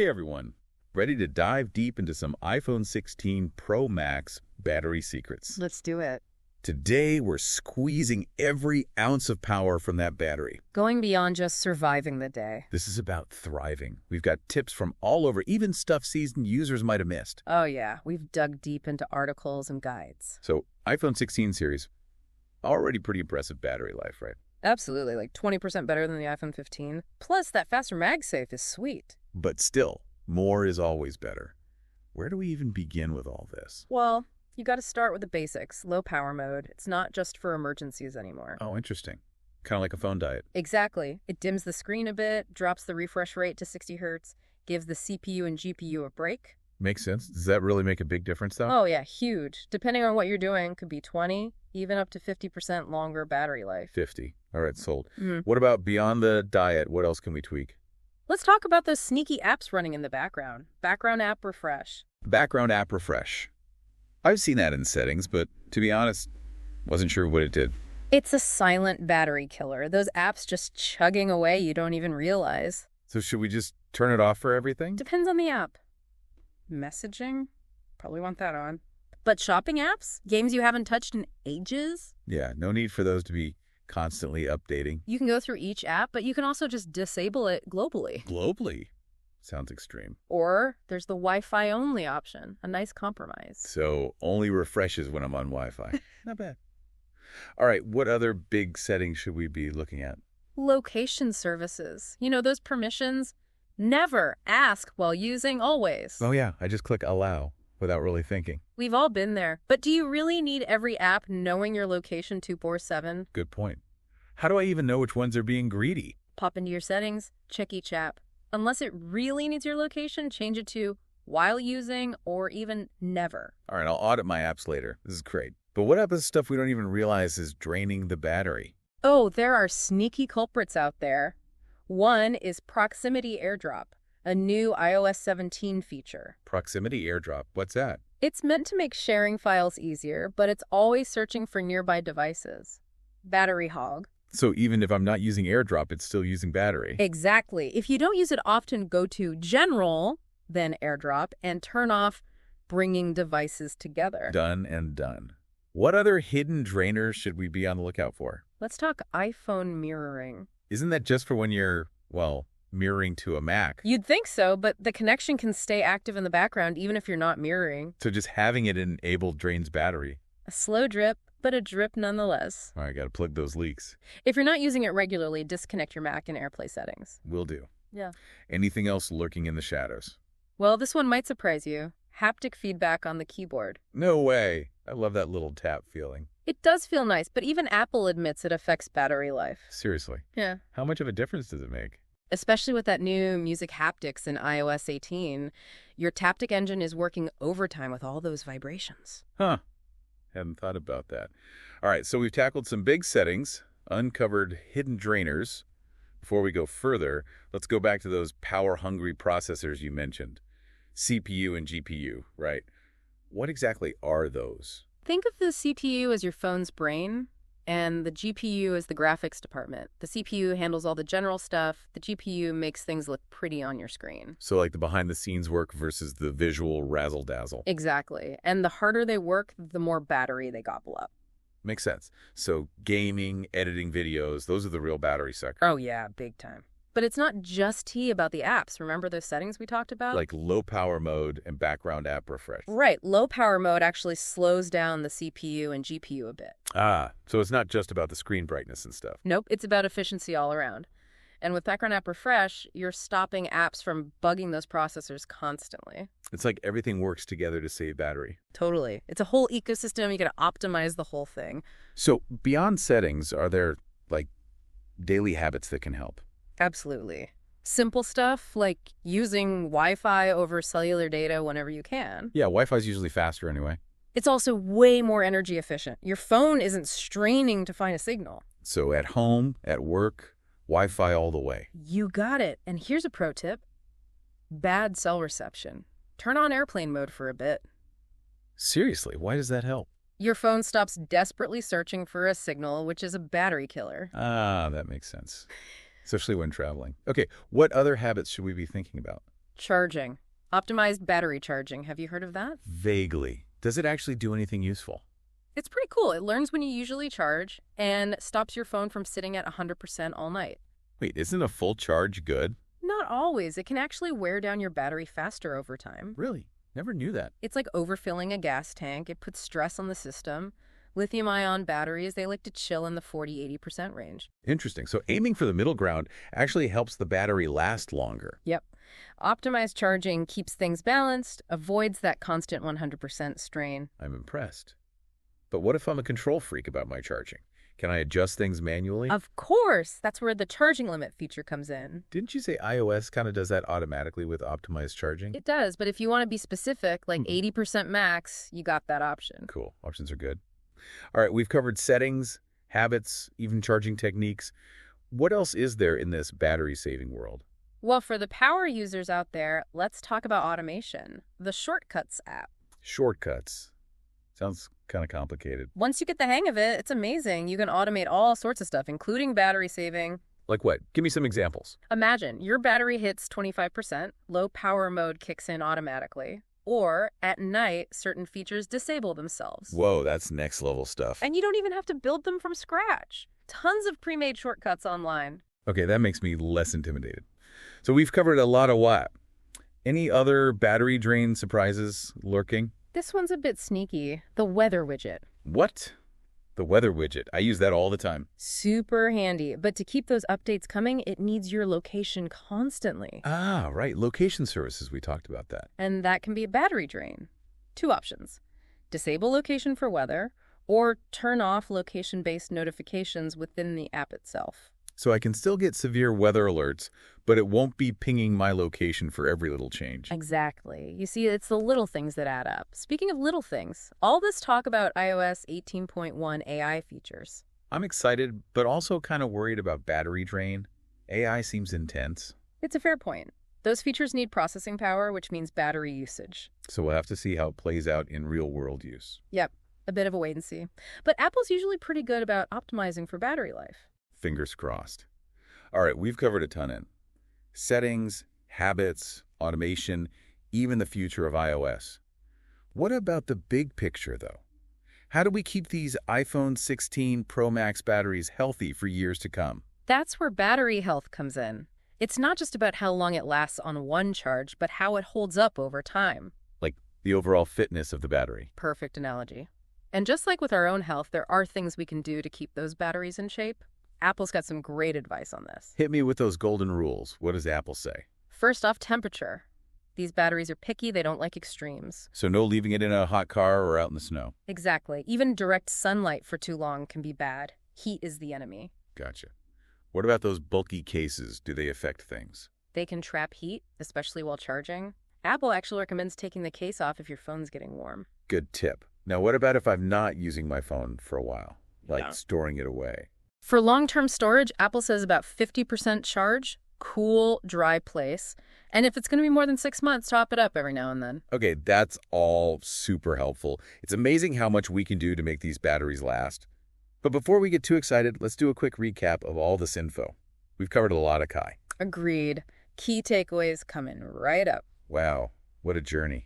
Hey everyone, ready to dive deep into some iPhone 16 Pro Max battery secrets. Let's do it. Today we're squeezing every ounce of power from that battery. Going beyond just surviving the day. This is about thriving. We've got tips from all over, even stuff seasoned users might have missed. Oh yeah, we've dug deep into articles and guides. So iPhone 16 series, already pretty impressive battery life, right? Absolutely, like 20% better than the iPhone 15. Plus, that faster MagSafe is sweet. But still, more is always better. Where do we even begin with all this? Well, you got to start with the basics. Low power mode. It's not just for emergencies anymore. Oh, interesting. Kind of like a phone diet. Exactly. It dims the screen a bit, drops the refresh rate to 60 Hz, gives the CPU and GPU a break. Makes sense. Does that really make a big difference, though? Oh yeah, huge. Depending on what you're doing, could be 20, even up to 50% longer battery life. 50. All right, sold. What about beyond the diet? What else can we tweak? Let's talk about those sneaky apps running in the background. Background app refresh. Background app refresh. I've seen that in settings, but to be honest, wasn't sure what it did. It's a silent battery killer. Those apps just chugging away you don't even realize. So should we just turn it off for everything? Depends on the app. Messaging? Probably want that on. But shopping apps? Games you haven't touched in ages? Yeah, no need for those to be constantly updating. You can go through each app, but you can also just disable it globally. Globally? Sounds extreme. Or there's the Wi-Fi only option, a nice compromise. So only refreshes when I'm on Wi-Fi. Not bad. All right, what other big settings should we be looking at? Location services. You know, those permissions. Never ask while using, always. Oh yeah, I just click allow without really thinking. We've all been there. But do you really need every app knowing your location 24/7? Good point. How do I even know which ones are being greedy? Pop into your settings, check each app. Unless it really needs your location, change it to while using or even never. All right, I'll audit my apps later. This is great. But what happens to stuff we don't even realize is draining the battery? Oh, there are sneaky culprits out there. One is Proximity AirDrop, a new iOS 17 feature. Proximity AirDrop, what's that? It's meant to make sharing files easier, but it's always searching for nearby devices. Battery hog. So even if I'm not using AirDrop, it's still using battery. Exactly. If you don't use it often, go to General, then AirDrop, and turn off bringing devices together. Done and done. What other hidden drainers should we be on the lookout for? Let's talk iPhone mirroring. Isn't that just for when you're, well, mirroring to a Mac? You'd think so, but the connection can stay active in the background even if you're not mirroring. So just having it enabled drains battery. A slow drip, but a drip nonetheless. All right, got to plug those leaks. If you're not using it regularly, disconnect your Mac in AirPlay settings. Will do. Yeah. Anything else lurking in the shadows? Well, this one might surprise you. Haptic feedback on the keyboard. No way. I love that little tap feeling. It does feel nice, but even Apple admits it affects battery life. Seriously. Yeah. How much of a difference does it make? Especially with that new music haptics in iOS 18, your Taptic engine is working overtime with all those vibrations. Huh. Hadn't thought about that. All right, so we've tackled some big settings, uncovered hidden drainers. Before we go further, let's go back to those power-hungry processors you mentioned. CPU and GPU, right? What exactly are those? Think of the CPU as your phone's brain, and the GPU as the graphics department. The CPU handles all the general stuff. The GPU makes things look pretty on your screen. So like the behind-the-scenes work versus the visual razzle-dazzle. Exactly. And the harder they work, the more battery they gobble up. Makes sense. So gaming, editing videos, those are the real battery suckers. Oh yeah, big time. But it's not just about the apps. Remember those settings we talked about? Like low power mode and background app refresh. Right. Low power mode actually slows down the CPU and GPU a bit. Ah, so it's not just about the screen brightness and stuff. Nope. It's about efficiency all around. And with background app refresh, you're stopping apps from bugging those processors constantly. It's like everything works together to save battery. Totally. It's a whole ecosystem. You got to optimize the whole thing. So beyond settings, are there like daily habits that can help? Absolutely. Simple stuff like using Wi-Fi over cellular data whenever you can. Yeah, Wi-Fi's usually faster anyway. It's also way more energy efficient. Your phone isn't straining to find a signal. So at home, at work, Wi-Fi all the way. You got it. And here's a pro tip. Bad cell reception. Turn on airplane mode for a bit. Seriously, why does that help? Your phone stops desperately searching for a signal, which is a battery killer. Ah, that makes sense. Especially when traveling. Okay, what other habits should we be thinking about? Charging. Optimized battery charging. Have you heard of that? Vaguely. Does it actually do anything useful? It's pretty cool. It learns when you usually charge and stops your phone from sitting at 100% all night. Wait, isn't a full charge good? Not always. It can actually wear down your battery faster over time. Really? Never knew that. It's like overfilling a gas tank. It puts stress on the system. Lithium-ion batteries, they like to chill in the 40–80% range. Interesting. So aiming for the middle ground actually helps the battery last longer. Yep. Optimized charging keeps things balanced, avoids that constant 100% strain. I'm impressed. But what if I'm a control freak about my charging? Can I adjust things manually? Of course! That's where the charging limit feature comes in. Didn't you say iOS kind of does that automatically with optimized charging? It does, but if you want to be specific, like 80% max, you got that option. Cool. Options are good. All right, we've covered settings, habits, even charging techniques. What else is there in this battery-saving world? Well, for the power users out there, let's talk about automation. The Shortcuts app. Shortcuts. Sounds kind of complicated. Once you get the hang of it, it's amazing. You can automate all sorts of stuff, including battery saving. Like what? Give me some examples. Imagine your battery hits 25%, low power mode kicks in automatically. Or, at night, certain features disable themselves. Whoa, that's next level stuff. And you don't even have to build them from scratch. Tons of pre-made shortcuts online. Okay, that makes me less intimidated. So we've covered a lot of what? Any other battery drain surprises lurking? This one's a bit sneaky. The weather widget. What? The weather widget. I use that all the time. Super handy. But to keep those updates coming, it needs your location constantly. Ah, right. Location services. We talked about that. And that can be a battery drain. Two options. Disable location for weather, or turn off location-based notifications within the app itself. So I can still get severe weather alerts, but it won't be pinging my location for every little change. Exactly. You see, it's the little things that add up. Speaking of little things, all this talk about iOS 18.1 AI features. I'm excited, but also kind of worried about battery drain. AI seems intense. It's a fair point. Those features need processing power, which means battery usage. So we'll have to see how it plays out in real-world use. Yep, a bit of a wait and see. But Apple's usually pretty good about optimizing for battery life. Fingers crossed. All right, we've covered a ton in settings, habits, automation, even the future of iOS. What about the big picture, though? How do we keep these iPhone 16 Pro Max batteries healthy for years to come? That's where battery health comes in. It's not just about how long it lasts on one charge, but how it holds up over time. Like the overall fitness of the battery. Perfect analogy. And just like with our own health, there are things we can do to keep those batteries in shape. Apple's got some great advice on this. Hit me with those golden rules. What does Apple say? First off, temperature. These batteries are picky, they don't like extremes. So no leaving it in a hot car or out in the snow. Exactly. Even direct sunlight for too long can be bad. Heat is the enemy. Gotcha. What about those bulky cases? Do they affect things? They can trap heat, especially while charging. Apple actually recommends taking the case off if your phone's getting warm. Good tip. Now, what about if I'm not using my phone for a while? Like storing it away? For long-term storage, Apple says about 50% charge, cool, dry place. And if it's going to be more than 6 months, top it up every now and then. Okay, that's all super helpful. It's amazing how much we can do to make these batteries last. But before we get too excited, let's do a quick recap of all this info. We've covered a lot of Kai. Agreed. Key takeaways coming right up. Wow, what a journey.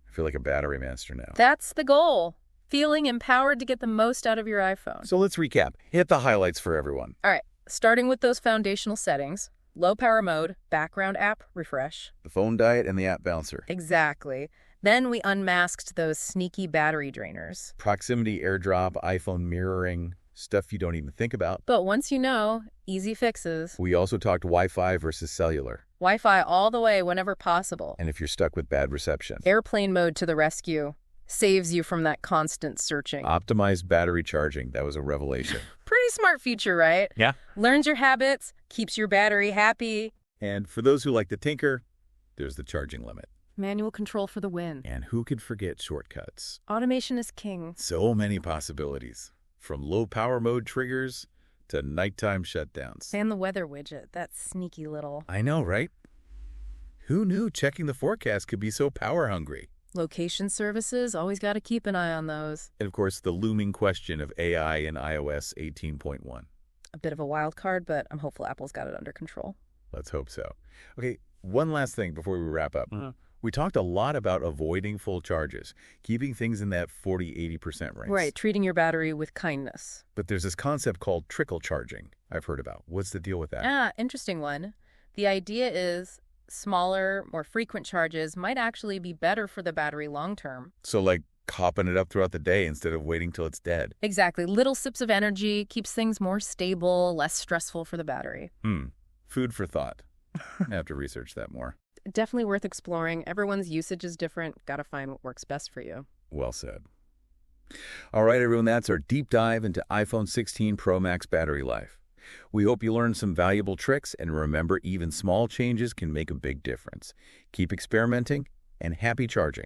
I feel like a battery master now. That's the goal. Feeling empowered to get the most out of your iPhone. So let's recap. Hit the highlights for everyone. All right, starting with those foundational settings. Low power mode, background app, refresh. The phone diet and the app bouncer. Exactly. Then we unmasked those sneaky battery drainers. Proximity airdrop, iPhone mirroring, stuff you don't even think about. But once you know, easy fixes. We also talked Wi-Fi versus cellular. Wi-Fi all the way whenever possible. And if you're stuck with bad reception. Airplane mode to the rescue. Saves you from that constant searching. Optimized battery charging. That was a revelation. Pretty smart feature, right? Yeah. Learns your habits, keeps your battery happy. And for those who like to tinker, there's the charging limit. Manual control for the win. And who could forget shortcuts? Automation is king. So many possibilities. From low power mode triggers to nighttime shutdowns. And the weather widget, that sneaky little. I know, right? Who knew checking the forecast could be so power hungry? Location services, always got to keep an eye on those. And of course, the looming question of AI in iOS 18.1. A bit of a wild card, but I'm hopeful Apple's got it under control. Let's hope so. Okay, One last thing before we wrap up. We talked a lot about avoiding full charges, keeping things in that 40–80% range. Right, treating your battery with kindness. But there's this concept called trickle charging I've heard about. What's the deal with that? Interesting one. The idea is smaller, more frequent charges might actually be better for the battery long term. So like copping it up throughout the day instead of waiting till it's dead. Exactly. Little sips of energy keeps things more stable, less stressful for the battery. Food for thought. I have to research that more. Definitely worth exploring. Everyone's usage is different. Gotta find what works best for you. Well said. All right, everyone, that's our deep dive into iPhone 16 Pro Max battery life. We hope you learned some valuable tricks, and remember, even small changes can make a big difference. Keep experimenting, and happy charging.